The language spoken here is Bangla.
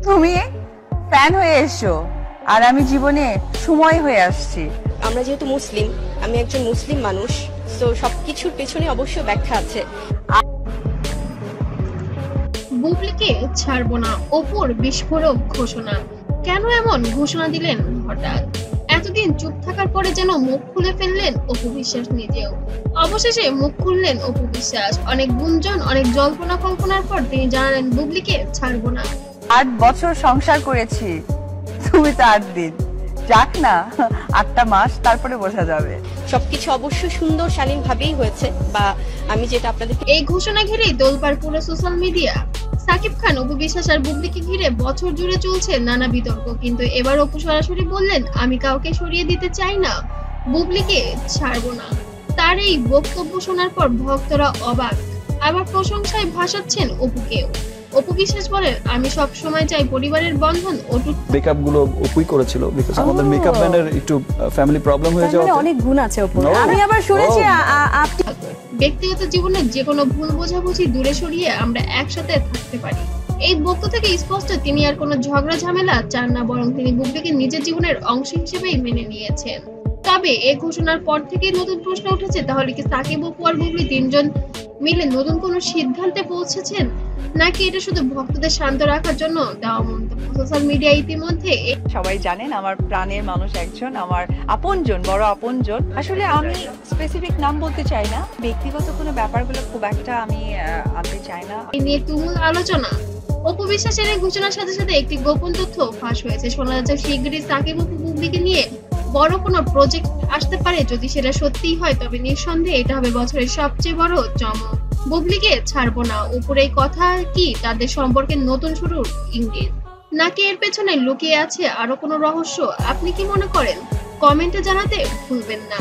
তুমি ফ্যান হয়ে এসছো আর আমি জীবনে সময় হয়ে আসছি। আমরা যেহেতু মুসলিম, আমি একজন মুসলিম মানুষ, তো সবকিছুর পেছনে অবশ্যই ব্যাখ্যা আছে। বুবলিকে ছাড়বো না, অপুর বিস্ফোরক ঘোষণা। কেন এমন ঘোষণা দিলেন হঠাৎ? এতদিন চুপ থাকার পরে যেন মুখ খুলে ফেললেন অপু বিশ্বাস নিজেও। অবশেষে মুখ খুললেন অপু বিশ্বাস। অনেক গুঞ্জন, অনেক জল্পনা কল্পনার পর তিনি জানালেন বুবলিকে ছাড়বো না। 8 বছর সংসার করেছি, তুমি তো 8 দিন। যাক না, 8টা মাস, তারপরে বোঝা যাবে। সবকিছু অবশ্যই সুন্দর শালীন ভাবেই হয়েছে, বা আমি যেটা আপনাদেরকে এই ঘোষণা ঘিরেই তোলপাড় পুরো সোশ্যাল মিডিয়া। সাকিব খান, অপু বিশ্বাস আর বুবলিকে ঘিরে বছর জুড়ে চলছে নানা বিতর্ক, কিন্তু এবার অপু সরাসরি বললেন, আমি কাউকে সরিয়ে দিতে চাই না, বুবলিকে ছাড়বো না। তার এই বক্তব্য শোনার পর ভক্তরা অবাক, আবার প্রশংসায় ভাসাচ্ছেন অপুকেও। অপু বিশ্বাস বলেন, আমি সব সময় চাই পরিবারের বন্ধন অটুট। মেকআপ গুলো অপুই করেছিল, বিকজ আমাদের মেকআপ ম্যানের একটু ফ্যামিলি প্রবলেম হয়ে যাওয়াতে অনেক গুণ আছে অপুর। No. আমি আবার শুনেছি আপনি ব্যক্তিগত জীবনে যে কোনো ভুল বোঝাবুঝি দূরে সরিয়ে আমরা একসাথে থাকতে পারি। এই বক্তব্য থেকে স্পষ্ট তিনি আর কোনো ঝগড়া ঝামেলা চান না, বরং তিনি বুবলিকে নিজের জীবনের অংশ হিসেবেই মেনে নিয়েছেন। তবে এই ঘোষণার পর থেকে নতুন প্রশ্ন উঠেছে, তাহলে কি সাকিব, অপু আর বুবলি তিনজন মিলে নতুন কোনো সিদ্ধান্তে পৌঁছেছেন, নাকি এটা শুধু ভক্তদের শান্ত রাখার জন্য দেওয়া মন্তব্য? সোশ্যাল মিডিয়া ইতিমধ্যে সবাই জানেন আমার প্রাণের মানুষ একজন, আমার আপনজন, বড় আপনজন। আসলে আমি স্পেসিফিক নাম বলতে চাই না, ব্যক্তিগত কোনো ব্যাপারগুলো খুব একটা আমি আনতে চাই না। এই নিয়ে তুমুল আলোচনা। অপু বিশ্বাসের এই ঘোষণার সাথে সাথে একটি গোপন তথ্য ফাঁস হয়েছে। শোনা যাচ্ছে শিগগিরই সাকিব, অপু, বুবলিকে নিয়ে বড় কোনো প্রজেক্ট আসতে পারে। যদি সেটা সত্যিই হয়, তবে নিঃসন্দেহে এটা হবে বছরের সবচেয়ে বড় চমক। বুবলিকে ছাড়বো না, অপুর এই কথা কি তাদের সম্পর্কের নতুন শুরুর ইঙ্গিত, নাকি এর পেছনে লুকিয়ে আছে আরো কোনো রহস্য? আপনি কি মনে করেন? কমেন্টে জানাতে ভুলবেন না।